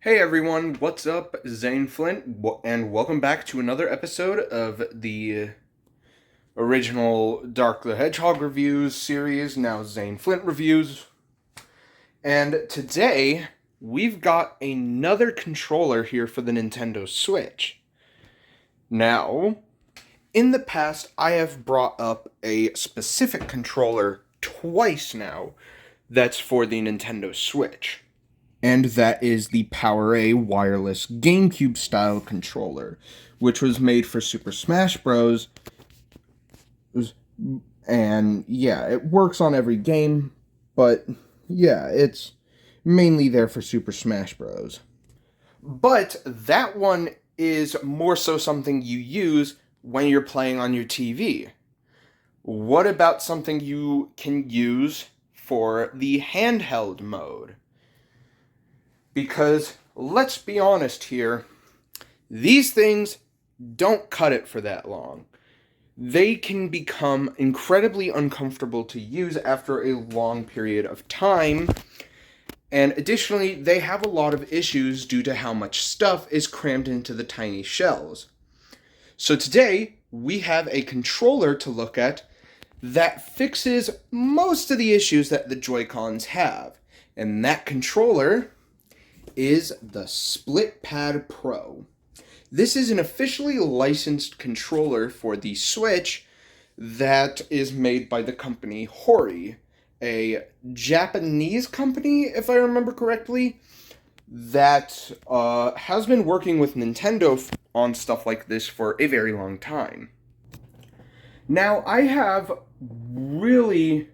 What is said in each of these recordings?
Hey everyone, what's up? Zane Flint, and welcome back to another episode of the original Dark the Hedgehog reviews series, now Zane Flint reviews. And today, we've got another controller here for the Nintendo Switch. Now, in the past, I have brought up a specific controller twice now that's for the Nintendo Switch. And that is the PowerA wireless GameCube style controller, which was made for Super Smash Bros. And yeah, it works on every game, but yeah, it's mainly there for Super Smash Bros. But that one is more so something you use when you're playing on your TV. What about something you can use for the handheld mode? Because, let's be honest here, these things don't cut it for that long. They can become incredibly uncomfortable to use after a long period of time, and additionally, they have a lot of issues due to how much stuff is crammed into the tiny shells. So today, we have a controller to look at that fixes most of the issues that the Joy-Cons have, and that controller is the Split Pad Pro. This is an officially licensed controller for the Switch that is made by the company Hori, a Japanese company, if I remember correctly, that has been working with Nintendo on stuff like this for a very long time. Now, I have really,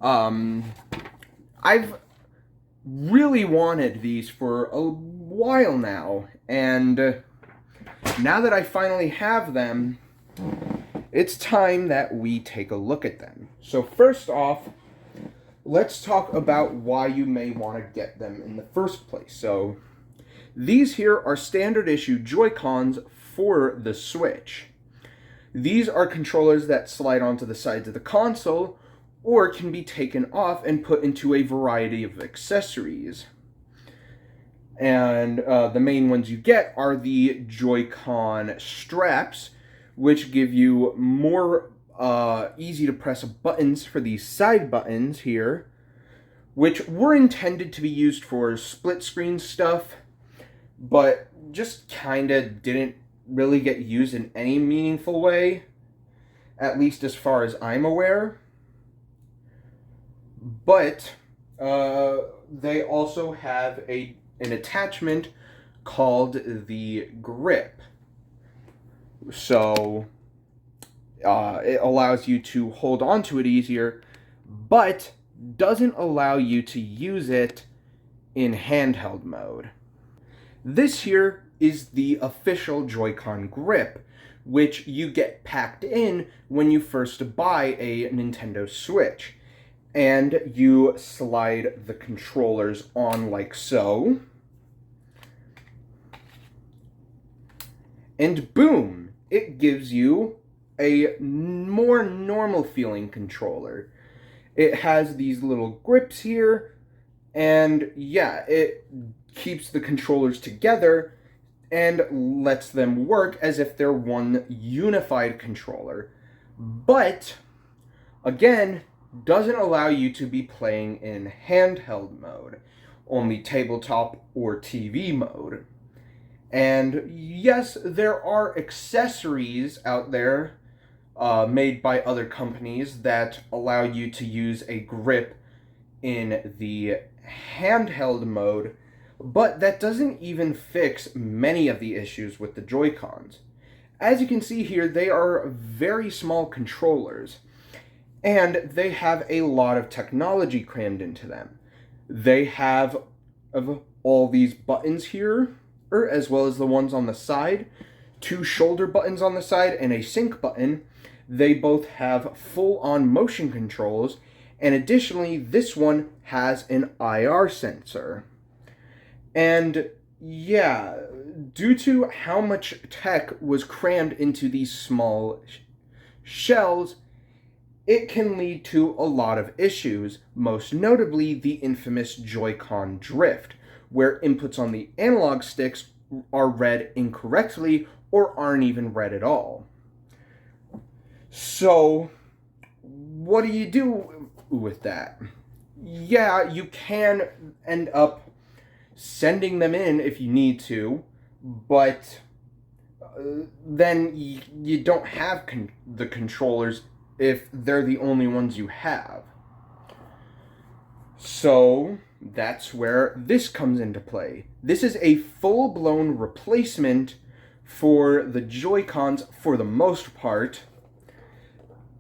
I've really wanted these for a while now, and now that I finally have them, it's time that we take a look at them. So first off, let's talk about why you may want to get them in the first place. So these here are standard issue Joy-Cons for the Switch. These are controllers that slide onto the sides of the console or can be taken off and put into a variety of accessories. And the main ones you get are the Joy-Con straps, which give you more easy to press buttons for these side buttons here, which were intended to be used for split screen stuff, but just kinda didn't really get used in any meaningful way, at least as far as I'm aware. But they also have an attachment called the grip. So it allows you to hold on to it easier, but doesn't allow you to use it in handheld mode. This here is the official Joy-Con grip, which you get packed in when you first buy a Nintendo Switch. And you slide the controllers on like so. And boom, it gives you a more normal feeling controller. It has these little grips here, and yeah, it keeps the controllers together and lets them work as if they're one unified controller. But, again, doesn't allow you to be playing in handheld mode, only tabletop or TV mode. And yes, there are accessories out there made by other companies that allow you to use a grip in the handheld mode, but that doesn't even fix many of the issues with the Joy-Cons. As you can see here, they are very small controllers, and they have a lot of technology crammed into them. They have all these buttons here, as well as the ones on the side, 2 shoulder buttons on the side, and a sync button. They both have full-on motion controls, and additionally, this one has an IR sensor. And yeah, due to how much tech was crammed into these small shells, it can lead to a lot of issues, most notably the infamous Joy-Con drift, where inputs on the analog sticks are read incorrectly or aren't even read at all. So, what do you do with that? Yeah, you can end up sending them in if you need to, but then you don't have the controllers if they're the only ones you have. So that's where this comes into play. This is a full-blown replacement for the Joy-Cons, for the most part,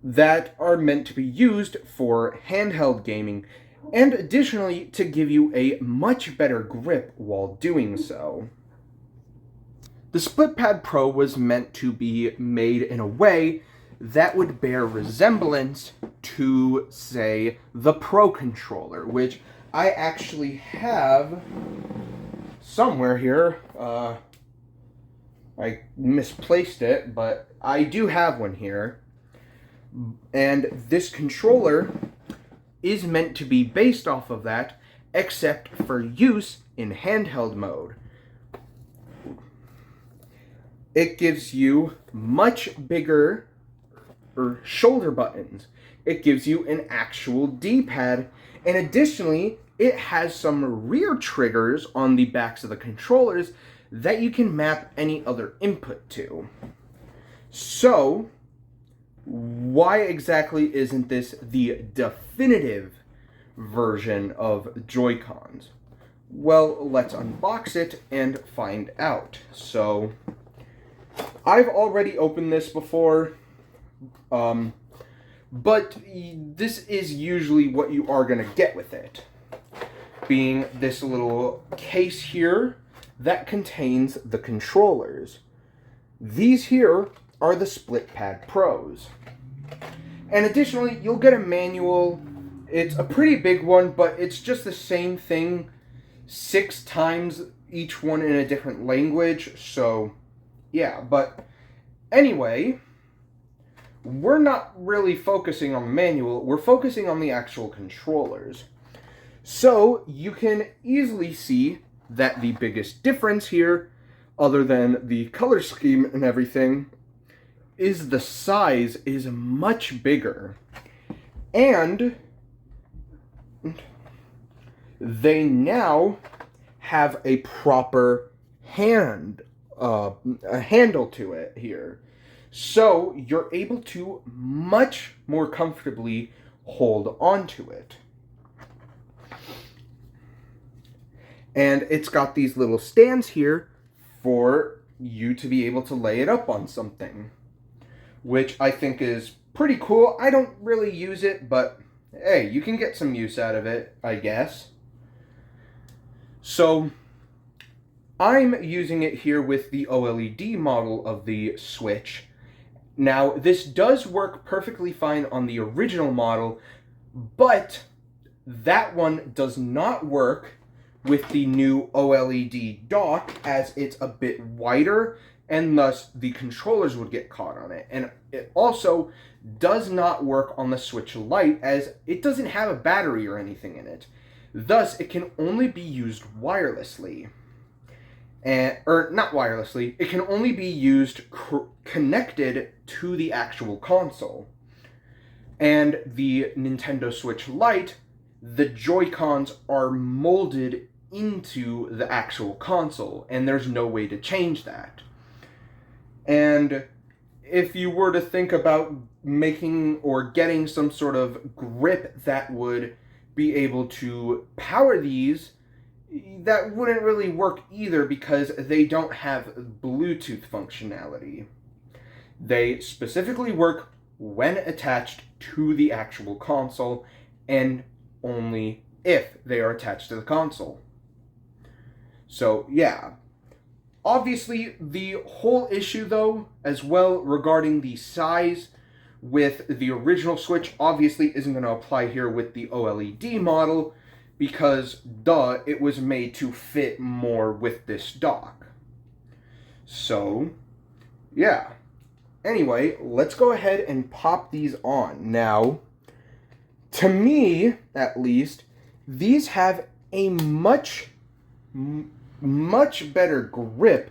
that are meant to be used for handheld gaming, and additionally to give you a much better grip while doing so. The Split Pad Pro was meant to be made in a way that would bear resemblance to, say, the Pro controller, which I actually have somewhere here. I misplaced it, but I do have one here. And this controller is meant to be based off of that, except for use in handheld mode. It gives you much bigger shoulder buttons. It gives you an actual D-pad, and additionally, it has some rear triggers on the backs of the controllers that you can map any other input to. So, why exactly isn't this the definitive version of Joy-Cons? Well, let's unbox it and find out. So, I've already opened this before, but this is usually what you are going to get with it, being this little case here that contains the controllers. These here are the Split Pad Pros. And additionally, you'll get a manual. It's a pretty big one, but it's just the same thing 6 times, each one in a different language, so yeah. But anyway, we're not really focusing on the manual, we're focusing on the actual controllers. So you can easily see that the biggest difference here, other than the color scheme and everything, is the size is much bigger. And they now have a proper a handle to it here. So you're able to much more comfortably hold onto it. And it's got these little stands here for you to be able to lay it up on something, which I think is pretty cool. I don't really use it, but hey, you can get some use out of it, I guess. So I'm using it here with the OLED model of the Switch. Now, this does work perfectly fine on the original model, but that one does not work with the new OLED dock, as it's a bit wider, and thus the controllers would get caught on it. And it also does not work on the Switch Lite, as it doesn't have a battery or anything in it. Thus, it can only be used wirelessly. Or not wirelessly, it can only be used connected to the actual console. And the Nintendo Switch Lite, the Joy-Cons are molded into the actual console, and there's no way to change that. And if you were to think about making or getting some sort of grip that would be able to power these, that wouldn't really work either, because they don't have Bluetooth functionality. They specifically work when attached to the actual console, and only if they are attached to the console. So, yeah. Obviously, the whole issue, though, as well, regarding the size with the original Switch, obviously isn't going to apply here with the OLED model, because, duh, it was made to fit more with this dock. So, yeah. Anyway, let's go ahead and pop these on. Now, to me, at least, these have a much much better grip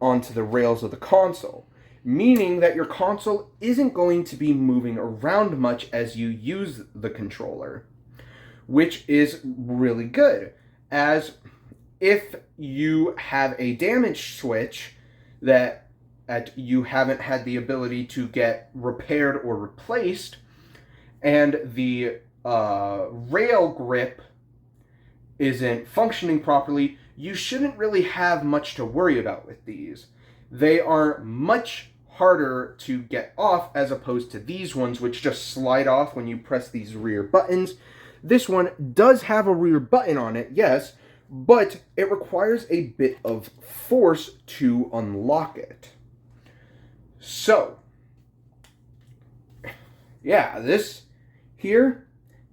onto the rails of the console, meaning that your console isn't going to be moving around much as you use the controller, which is really good, as if you have a damaged Switch that you haven't had the ability to get repaired or replaced, and the rail grip isn't functioning properly, you shouldn't really have much to worry about with these. They are much harder to get off as opposed to these ones, which just slide off when you press these rear buttons. This one does have a rear button on it, yes, but it requires a bit of force to unlock it. So, yeah, this here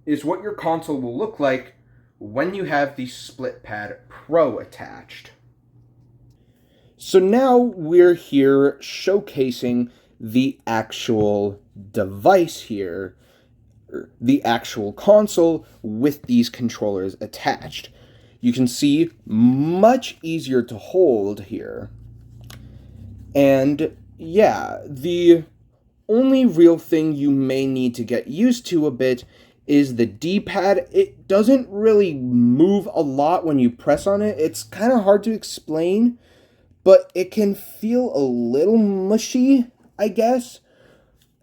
is what your console will look like when you have the Split Pad Pro attached. So now we're here showcasing the actual device here, the actual console with these controllers attached. You can see much easier to hold here. And yeah, the only real thing you may need to get used to a bit is the D-pad. It doesn't really move a lot when you press on it. It's kind of hard to explain, but it can feel a little mushy, I guess.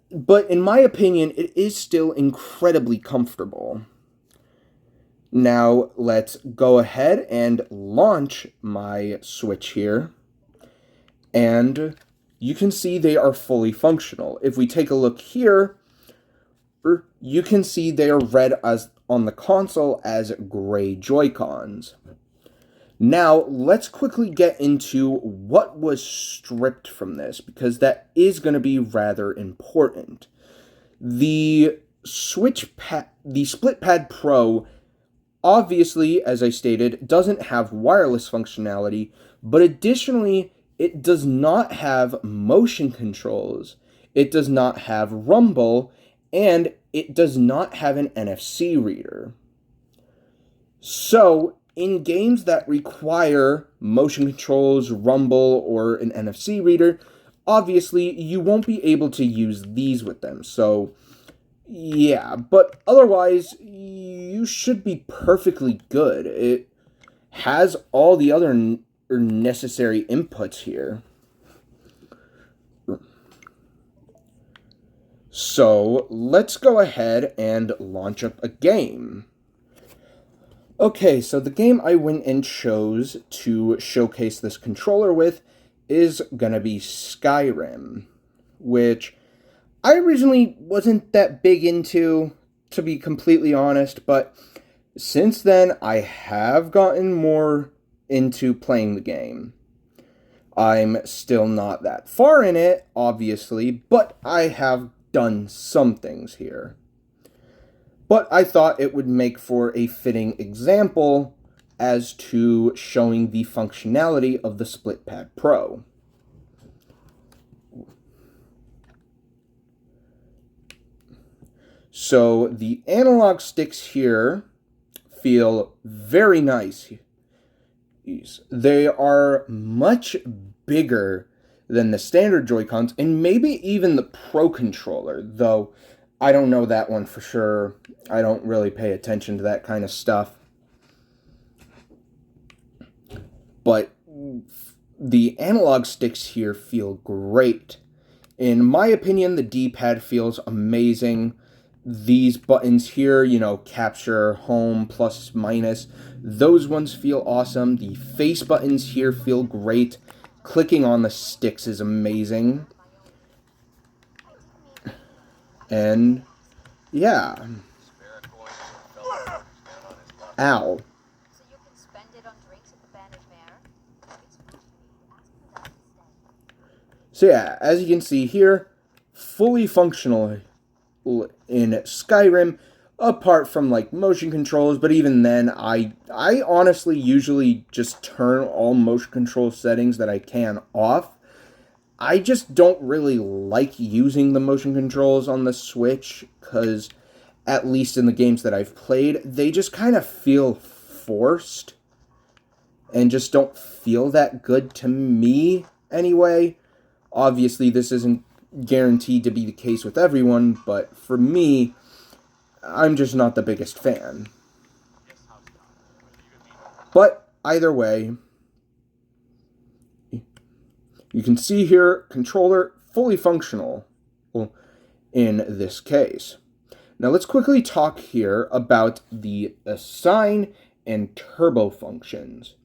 But in my opinion, it is still incredibly comfortable. Now, let's go ahead and launch my Switch here. And you can see they are fully functional. If we take a look here, you can see they are read as on the console as gray Joy-Cons. Now, let's quickly get into what was stripped from this, because that is going to be rather important. The Split Pad Pro, obviously, as I stated, doesn't have wireless functionality, but additionally, it does not have motion controls, it does not have rumble, and it does not have an NFC reader. So, in games that require motion controls, rumble, or an NFC reader, obviously you won't be able to use these with them. So, yeah, but otherwise, you should be perfectly good. It has all the other necessary inputs here. So, let's go ahead and launch up a game. Okay, so the game I went and chose to showcase this controller with is gonna be Skyrim, which I originally wasn't that big into, to be completely honest, but since then I have gotten more into playing the game. I'm still not that far in it, obviously, but I have done some things here. But I thought it would make for a fitting example as to showing the functionality of the Split Pad Pro. So the analog sticks here feel very nice. They are much bigger than the standard Joy-Cons, and maybe even the Pro controller, though I don't know that one for sure. I don't really pay attention to that kind of stuff. But the analog sticks here feel great. In my opinion, the D-pad feels amazing. These buttons here, capture, home, plus, minus, those ones feel awesome. The face buttons here feel great. Clicking on the sticks is amazing. And, yeah. Ow. So yeah, as you can see here, fully functional in Skyrim, apart from motion controls, but even then, I honestly usually just turn all motion control settings that I can off. I just don't really like using the motion controls on the Switch, because at least in the games that I've played, they just kind of feel forced. and just don't feel that good to me anyway. Obviously, this isn't guaranteed to be the case with everyone, but for me, I'm just not the biggest fan. But either way, you can see here, controller fully functional in this case. Now let's quickly talk here about the assign and turbo functions.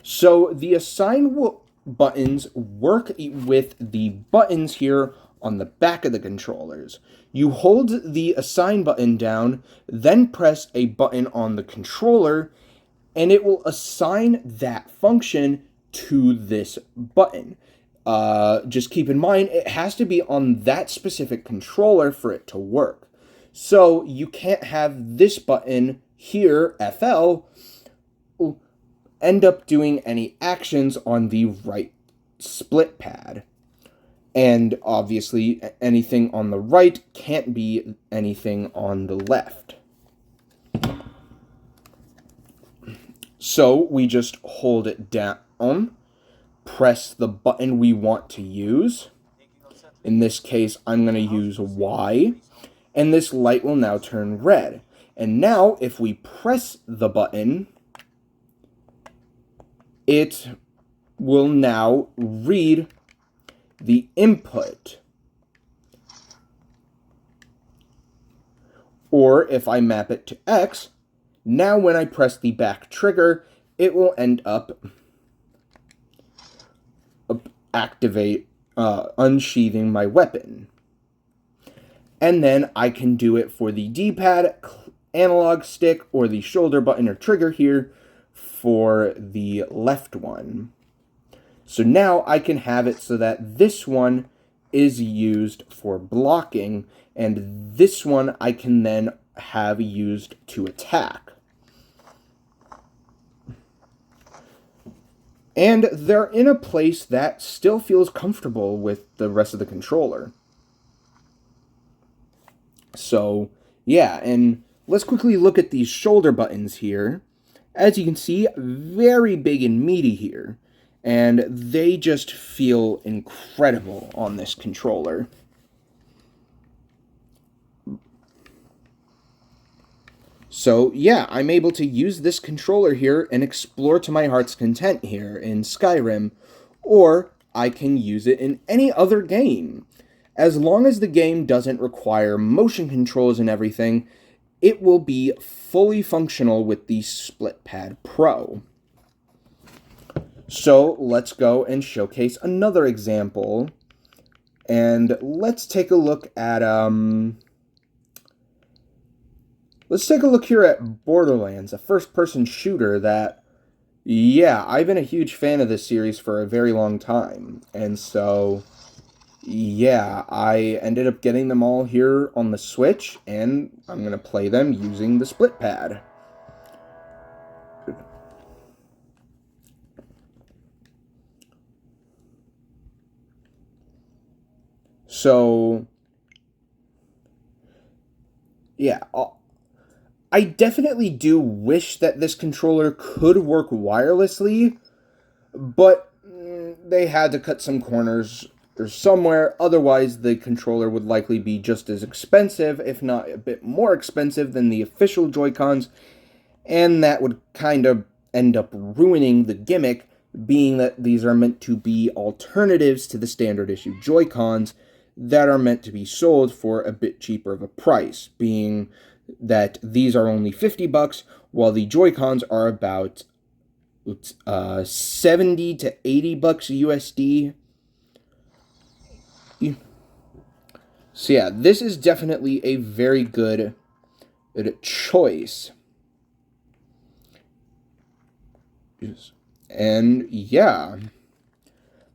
So the assign buttons work with the buttons here on the back of the controllers. You hold the assign button down, then press a button on the controller, and it will assign that function to this button. Just keep in mind, it has to be on that specific controller for it to work. So you can't have this button here, FL, end up doing any actions on the right split pad. And obviously, anything on the right can't be anything on the left. So we just hold it down, press the button we want to use. In this case, I'm going to use Y, and this light will now turn red. And now, if we press the button, it will now read the input. Or if I map it to X, now when I press the back trigger, it will end up unsheathing my weapon. And then I can do it for the D-pad, analog stick, or the shoulder button or trigger here for the left one. So now I can have it so that this one is used for blocking, and this one I can then have used to attack. And they're in a place that still feels comfortable with the rest of the controller. So, yeah, and let's quickly look at these shoulder buttons here. As you can see, very big and meaty here. And they just feel incredible on this controller. So yeah, I'm able to use this controller here and explore to my heart's content here in Skyrim, or I can use it in any other game. As long as the game doesn't require motion controls and everything, it will be fully functional with the Split Pad Pro. So let's go and showcase another example, and let's take a look at here at Borderlands, a first-person shooter that, yeah, I've been a huge fan of this series for a very long time. And so, yeah, I ended up getting them all here on the Switch, and I'm going to play them using the split pad. So, yeah, I definitely do wish that this controller could work wirelessly, but they had to cut some corners or somewhere, otherwise the controller would likely be just as expensive, if not a bit more expensive than the official Joy-Cons, and that would kind of end up ruining the gimmick, being that these are meant to be alternatives to the standard issue Joy-Cons that are meant to be sold for a bit cheaper of a price, being that these are only $50, while the Joy-Cons are about $70 to $80 USD. So yeah, this is definitely a very good choice. And yeah,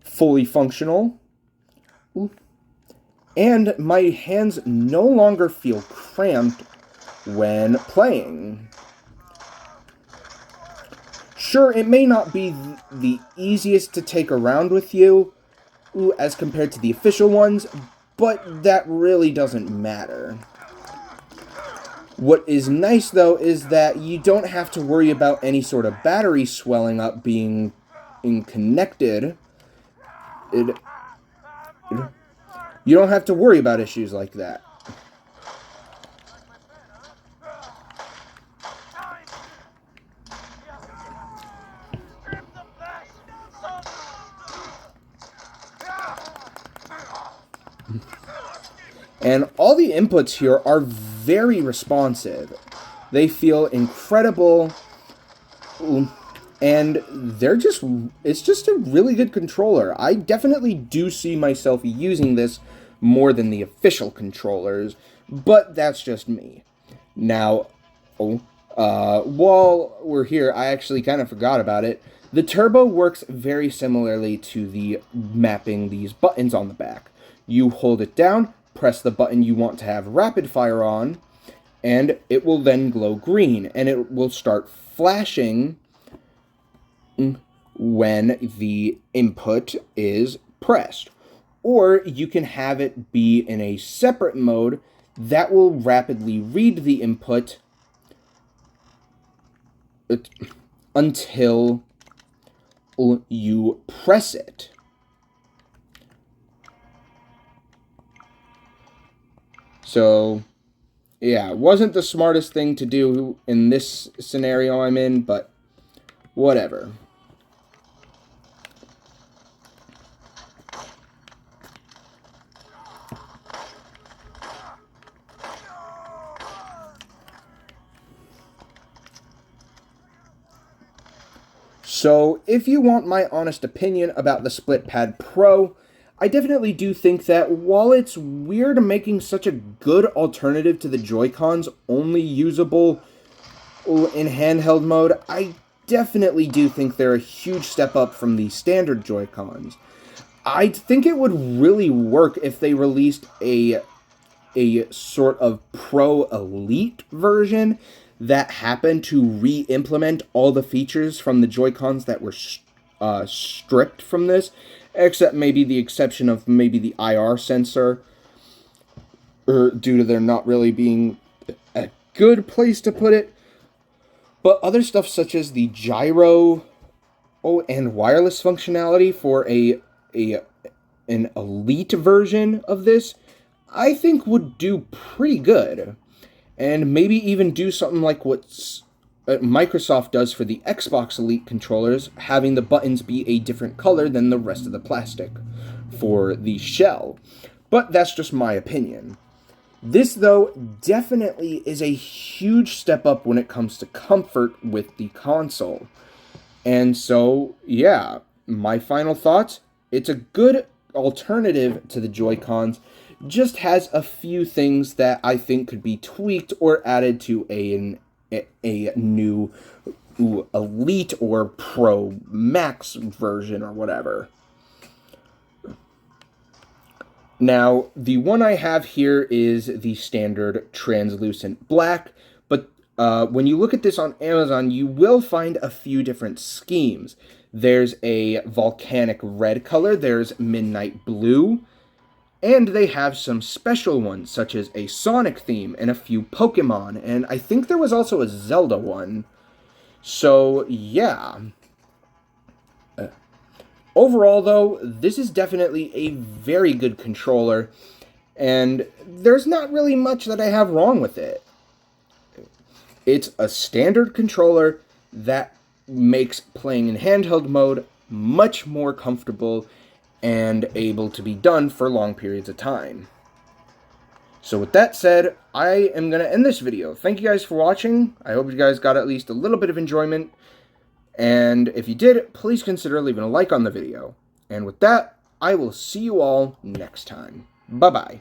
fully functional. And my hands no longer feel cramped when playing. Sure, it may not be the easiest to take around with you as compared to the official ones, but that really doesn't matter. What is nice, though, is that you don't have to worry about any sort of battery swelling up being connected. You don't have to worry about issues like that. And all the inputs here are very responsive. They feel incredible, and it's just a really good controller. I definitely do see myself using this more than the official controllers, but that's just me. Now, while we're here, I actually kind of forgot about it. The turbo works very similarly to the mapping these buttons on the back. You hold it down, press the button you want to have rapid fire on, and it will then glow green, and it will start flashing when the input is pressed. Or you can have it be in a separate mode that will rapidly read the input until you press it. So, yeah, it wasn't the smartest thing to do in this scenario I'm in, but whatever. So, if you want my honest opinion about the Split Pad Pro, I definitely do think that while it's weird making such a good alternative to the Joy-Cons only usable in handheld mode, I definitely do think they're a huge step up from the standard Joy-Cons. I think it would really work if they released a sort of Pro Elite version that happened to re-implement all the features from the Joy-Cons that were stripped from this, except maybe the exception of maybe the IR sensor, due to there not really being a good place to put it. But other stuff such as the gyro and wireless functionality for an elite version of this, I think would do pretty good. And maybe even do something like what Microsoft does for the Xbox Elite controllers, having the buttons be a different color than the rest of the plastic for the shell. But that's just my opinion. This, though, definitely is a huge step up when it comes to comfort with the console. And so, yeah, my final thoughts, it's a good alternative to the Joy-Cons, just has a few things that I think could be tweaked or added to a new Elite or Pro Max version or whatever. Now, the one I have here is the standard translucent black, but when you look at this on Amazon, you will find a few different schemes. There's a volcanic red color, there's midnight blue, and they have some special ones, such as a Sonic theme and a few Pokemon, and I think there was also a Zelda one. So, yeah. Overall, though, this is definitely a very good controller, and there's not really much that I have wrong with it. It's a standard controller that makes playing in handheld mode much more comfortable and able to be done for long periods of time. So with that said, I am going to end this video. Thank you guys for watching. I hope you guys got at least a little bit of enjoyment. And if you did, please consider leaving a like on the video. And with that, I will see you all next time. Bye-bye.